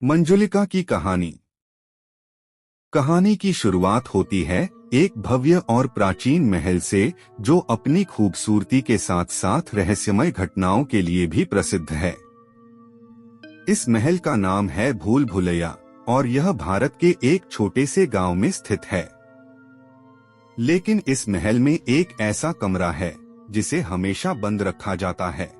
मंजुलिका की कहानी। कहानी की शुरुआत होती है एक भव्य और प्राचीन महल से, जो अपनी खूबसूरती के साथ साथ रहस्यमय घटनाओं के लिए भी प्रसिद्ध है। इस महल का नाम है भूल भुलैया और यह भारत के एक छोटे से गांव में स्थित है। लेकिन इस महल में एक ऐसा कमरा है जिसे हमेशा बंद रखा जाता है।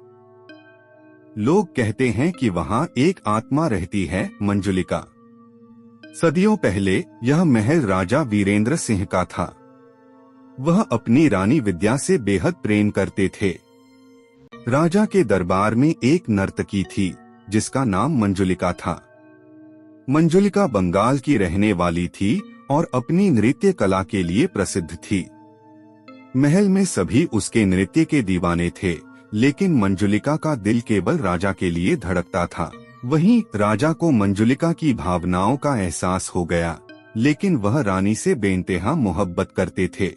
लोग कहते हैं कि वहां एक आत्मा रहती है, मंजुलिका। सदियों पहले यह महल राजा वीरेंद्र सिंह का था। वह अपनी रानी विद्या से बेहद प्रेम करते थे। राजा के दरबार में एक नर्तकी थी जिसका नाम मंजुलिका था। मंजुलिका बंगाल की रहने वाली थी और अपनी नृत्य कला के लिए प्रसिद्ध थी। महल में सभी उसके नृत्य के दीवाने थे, लेकिन मंजुलिका का दिल केवल राजा के लिए धड़कता था। वहीं राजा को मंजुलिका की भावनाओं का एहसास हो गया, लेकिन वह रानी से बेइंतहा मोहब्बत करते थे।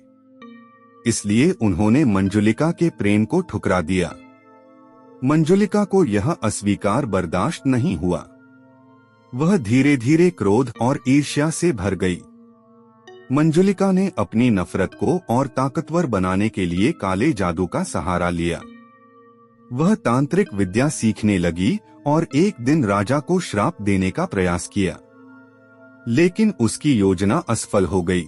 इसलिए उन्होंने मंजुलिका के प्रेम को ठुकरा दिया। मंजुलिका को यह अस्वीकार बर्दाश्त नहीं हुआ। वह धीरे धीरे क्रोध और ईर्ष्या से भर गई। मंजुलिका ने अपनी नफरत को और ताकतवर बनाने के लिए काले जादू का सहारा लिया। वह तांत्रिक विद्या सीखने लगी और एक दिन राजा को श्राप देने का प्रयास किया, लेकिन उसकी योजना असफल हो गई।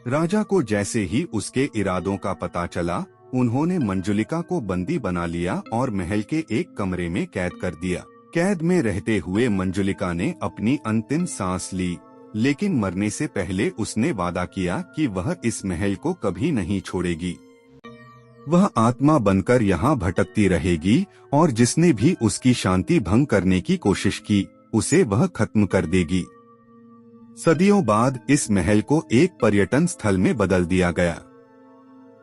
राजा को जैसे ही उसके इरादों का पता चला, उन्होंने मंजुलिका को बंदी बना लिया और महल के एक कमरे में कैद कर दिया। कैद में रहते हुए मंजुलिका ने अपनी अंतिम सांस ली, लेकिन मरने से पहले उसने वादा किया कि वह इस महल को कभी नहीं छोड़ेगी। वह आत्मा बनकर यहाँ भटकती रहेगी और जिसने भी उसकी शांति भंग करने की कोशिश की, उसे वह खत्म कर देगी। सदियों बाद इस महल को एक पर्यटन स्थल में बदल दिया गया।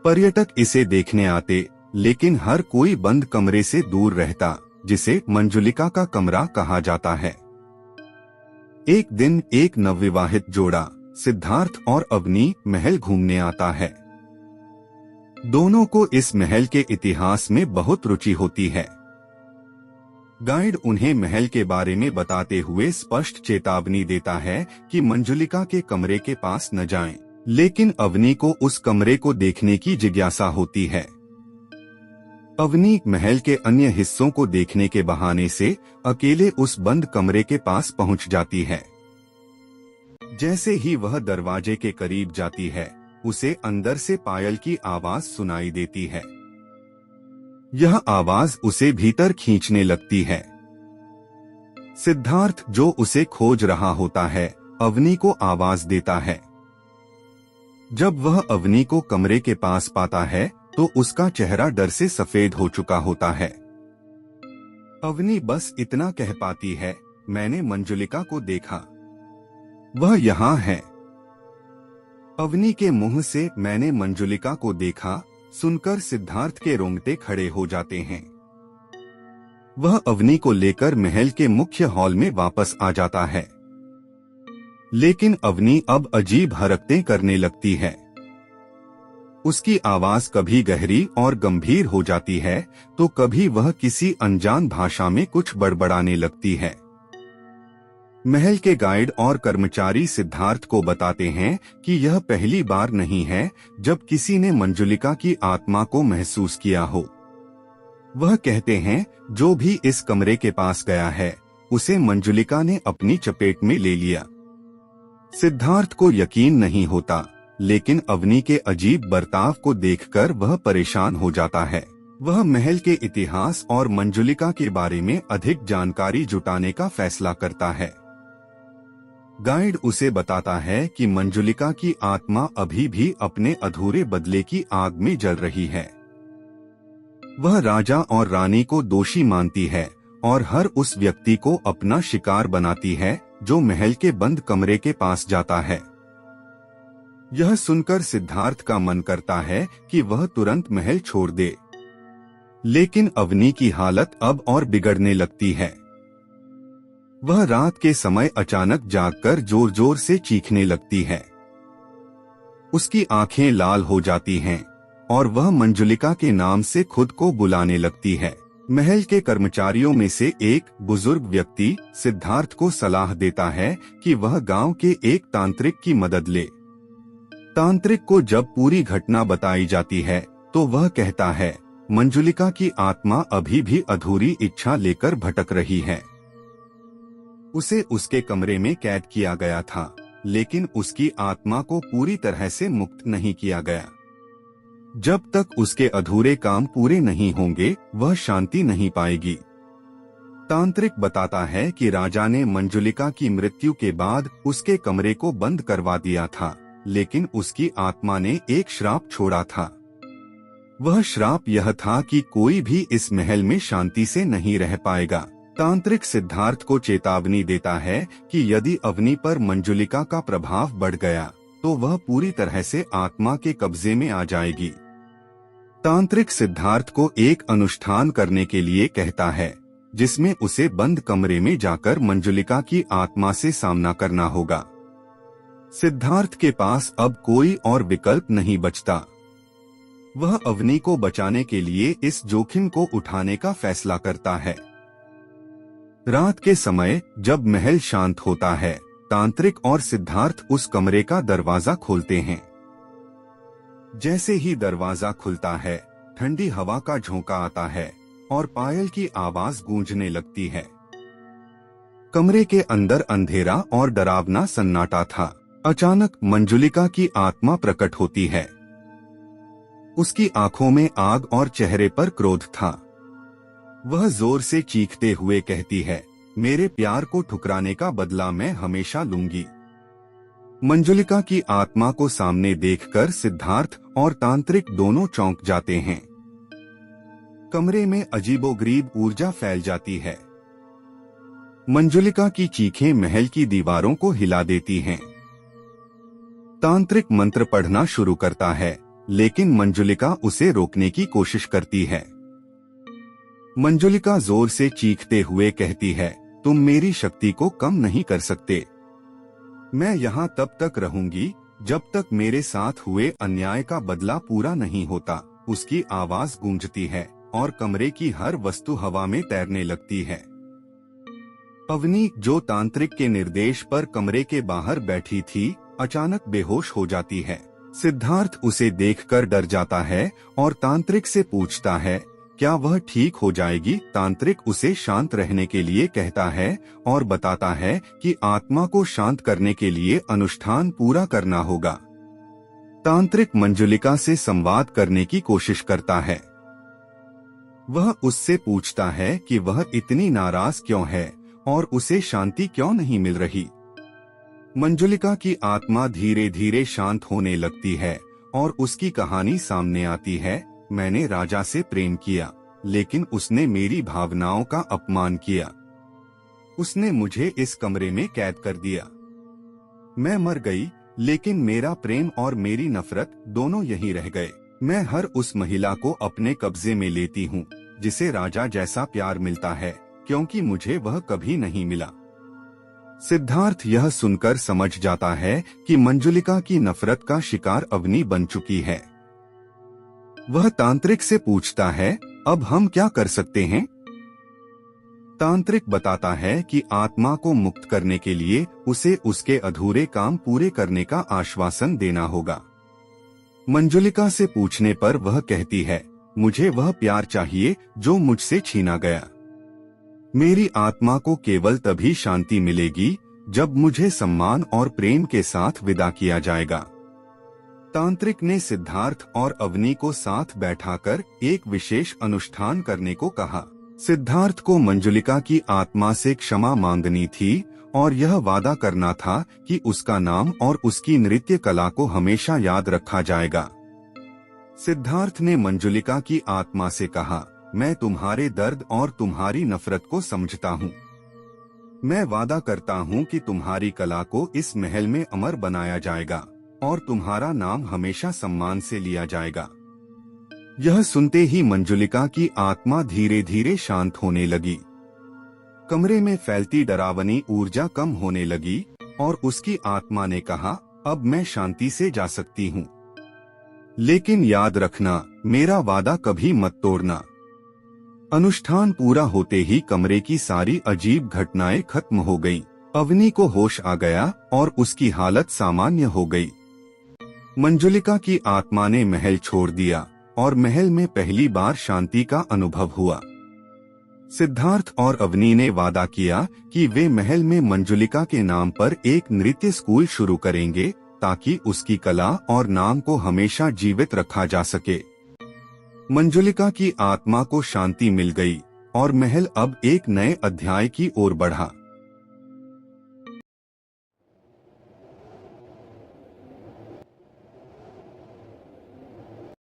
पर्यटक इसे देखने आते, लेकिन हर कोई बंद कमरे से दूर रहता, जिसे मंजुलिका का कमरा कहा जाता है। एक दिन एक नवविवाहित जोड़ा, सिद्धार्थ और अवनी, महल घूमने आता है। दोनों को इस महल के इतिहास में बहुत रुचि होती है। गाइड उन्हें महल के बारे में बताते हुए स्पष्ट चेतावनी देता है कि मंजुलिका के कमरे के पास न जाएं, लेकिन अवनी को उस कमरे को देखने की जिज्ञासा होती है। अवनी महल के अन्य हिस्सों को देखने के बहाने से अकेले उस बंद कमरे के पास पहुंच जाती है। जैसे ही वह दरवाजे के करीब जाती है, उसे अंदर से पायल की आवाज सुनाई देती है। यह आवाज उसे भीतर खींचने लगती है। सिद्धार्थ, जो उसे खोज रहा होता है, अवनी को आवाज देता है। जब वह अवनी को कमरे के पास पाता है, तो उसका चेहरा डर से सफेद हो चुका होता है। अवनी बस इतना कह पाती है, मैंने मंजुलिका को देखा, वह यहाँ है। अवनी के मुंह से मैंने मंजुलिका को देखा सुनकर सिद्धार्थ के रोंगटे खड़े हो जाते हैं। वह अवनी को लेकर महल के मुख्य हॉल में वापस आ जाता है, लेकिन अवनी अब अजीब हरकतें करने लगती है। उसकी आवाज कभी गहरी और गंभीर हो जाती है, तो कभी वह किसी अनजान भाषा में कुछ बड़बड़ाने लगती है। महल के गाइड और कर्मचारी सिद्धार्थ को बताते हैं कि यह पहली बार नहीं है जब किसी ने मंजुलिका की आत्मा को महसूस किया हो। वह कहते हैं, जो भी इस कमरे के पास गया है, उसे मंजुलिका ने अपनी चपेट में ले लिया। सिद्धार्थ को यकीन नहीं होता, लेकिन अवनी के अजीब बर्ताव को देखकर वह परेशान हो जाता है। वह महल के इतिहास और मंजुलिका के बारे में अधिक जानकारी जुटाने का फैसला करता है। गाइड उसे बताता है कि मंजुलिका की आत्मा अभी भी अपने अधूरे बदले की आग में जल रही है। वह राजा और रानी को दोषी मानती है और हर उस व्यक्ति को अपना शिकार बनाती है जो महल के बंद कमरे के पास जाता है। यह सुनकर सिद्धार्थ का मन करता है कि वह तुरंत महल छोड़ दे, लेकिन अवनी की हालत अब और बिगड़ने लगती है। वह रात के समय अचानक जागकर जोर जोर से चीखने लगती है। उसकी आंखें लाल हो जाती हैं और वह मंजुलिका के नाम से खुद को बुलाने लगती है। महल के कर्मचारियों में से एक बुजुर्ग व्यक्ति सिद्धार्थ को सलाह देता है कि वह गांव के एक तांत्रिक की मदद ले। तांत्रिक को जब पूरी घटना बताई जाती है तो वह कहता है, मंजुलिका की आत्मा अभी भी अधूरी इच्छा लेकर भटक रही है। उसे उसके कमरे में कैद किया गया था, लेकिन उसकी आत्मा को पूरी तरह से मुक्त नहीं किया गया। जब तक उसके अधूरे काम पूरे नहीं होंगे वह शांति नहीं पाएगी। तांत्रिक बताता है कि राजा ने मंजुलिका की मृत्यु के बाद उसके कमरे को बंद करवा दिया था, लेकिन उसकी आत्मा ने एक श्राप छोड़ा था। वह श्राप यह था कि कोई भी इस महल में शांति से नहीं रह पाएगा। तांत्रिक सिद्धार्थ को चेतावनी देता है कि यदि अवनी पर मंजुलिका का प्रभाव बढ़ गया तो वह पूरी तरह से आत्मा के कब्जे में आ जाएगी। तांत्रिक सिद्धार्थ को एक अनुष्ठान करने के लिए कहता है, जिसमें उसे बंद कमरे में जाकर मंजुलिका की आत्मा से सामना करना होगा। सिद्धार्थ के पास अब कोई और विकल्प नहीं बचता। वह अवनी को बचाने के लिए इस जोखिम को उठाने का फैसला करता है। रात के समय जब महल शांत होता है, तांत्रिक और सिद्धार्थ उस कमरे का दरवाजा खोलते हैं। जैसे ही दरवाजा खुलता है, ठंडी हवा का झोंका आता है और पायल की आवाज गूंजने लगती है। कमरे के अंदर अंधेरा और डरावना सन्नाटा था। अचानक मंजुलिका की आत्मा प्रकट होती है। उसकी आंखों में आग और चेहरे पर क्रोध था। वह जोर से चीखते हुए कहती है, मेरे प्यार को ठुकराने का बदला मैं हमेशा लूंगी। मंजुलिका की आत्मा को सामने देखकर सिद्धार्थ और तांत्रिक दोनों चौंक जाते हैं। कमरे में अजीबोगरीब ऊर्जा फैल जाती है। मंजुलिका की चीखें महल की दीवारों को हिला देती हैं। तांत्रिक मंत्र पढ़ना शुरू करता है, लेकिन मंजुलिका उसे रोकने की कोशिश करती है। मंजुलिका जोर से चीखते हुए कहती है, तुम मेरी शक्ति को कम नहीं कर सकते। मैं यहाँ तब तक रहूंगी जब तक मेरे साथ हुए अन्याय का बदला पूरा नहीं होता। उसकी आवाज गूंजती है और कमरे की हर वस्तु हवा में तैरने लगती है। अवनी, जो तांत्रिक के निर्देश पर कमरे के बाहर बैठी थी, अचानक बेहोश हो जाती है। सिद्धार्थ उसे देखकर डर जाता है और तांत्रिक से पूछता है, क्या वह ठीक हो जाएगी? तांत्रिक उसे शांत रहने के लिए कहता है और बताता है कि आत्मा को शांत करने के लिए अनुष्ठान पूरा करना होगा। तांत्रिक मंजुलिका से संवाद करने की कोशिश करता है। वह उससे पूछता है कि वह इतनी नाराज क्यों है और उसे शांति क्यों नहीं मिल रही। मंजुलिका की आत्मा धीरे धीरे शांत होने लगती है और उसकी कहानी सामने आती है। मैंने राजा से प्रेम किया, लेकिन उसने मेरी भावनाओं का अपमान किया। उसने मुझे इस कमरे में कैद कर दिया। मैं मर गई, लेकिन मेरा प्रेम और मेरी नफरत दोनों यहीं रह गए। मैं हर उस महिला को अपने कब्जे में लेती हूँ जिसे राजा जैसा प्यार मिलता है, क्योंकि मुझे वह कभी नहीं मिला। सिद्धार्थ यह सुनकर समझ जाता है कि मंजुलिका की नफरत का शिकार अवनी बन चुकी है। वह तांत्रिक से पूछता है, अब हम क्या कर सकते हैं? तांत्रिक बताता है कि आत्मा को मुक्त करने के लिए उसे उसके अधूरे काम पूरे करने का आश्वासन देना होगा। मंजुलिका से पूछने पर वह कहती है, मुझे वह प्यार चाहिए जो मुझसे छीना गया। मेरी आत्मा को केवल तभी शांति मिलेगी जब मुझे सम्मान और प्रेम के साथ विदा किया जाएगा। तांत्रिक ने सिद्धार्थ और अवनी को साथ बैठाकर एक विशेष अनुष्ठान करने को कहा। सिद्धार्थ को मंजुलिका की आत्मा से क्षमा मांगनी थी और यह वादा करना था कि उसका नाम और उसकी नृत्य कला को हमेशा याद रखा जाएगा। सिद्धार्थ ने मंजुलिका की आत्मा से कहा, मैं तुम्हारे दर्द और तुम्हारी नफरत को समझता हूँ। मैं वादा करता हूँ कि तुम्हारी कला को इस महल में अमर बनाया जाएगा और तुम्हारा नाम हमेशा सम्मान से लिया जाएगा। यह सुनते ही मंजुलिका की आत्मा धीरे धीरे शांत होने लगी। कमरे में फैलती डरावनी ऊर्जा कम होने लगी और उसकी आत्मा ने कहा, अब मैं शांति से जा सकती हूँ। लेकिन याद रखना, मेरा वादा कभी मत तोड़ना। अनुष्ठान पूरा होते ही कमरे की सारी अजीब घटनाएं खत्म हो गईं। अवनी को होश आ गया और उसकी हालत सामान्य हो गई। मंजुलिका की आत्मा ने महल छोड़ दिया और महल में पहली बार शांति का अनुभव हुआ। सिद्धार्थ और अवनी ने वादा किया कि वे महल में मंजुलिका के नाम पर एक नृत्य स्कूल शुरू करेंगे ताकि उसकी कला और नाम को हमेशा जीवित रखा जा सके। मंजुलिका की आत्मा को शांति मिल गई और महल अब एक नए अध्याय की ओर बढ़ा।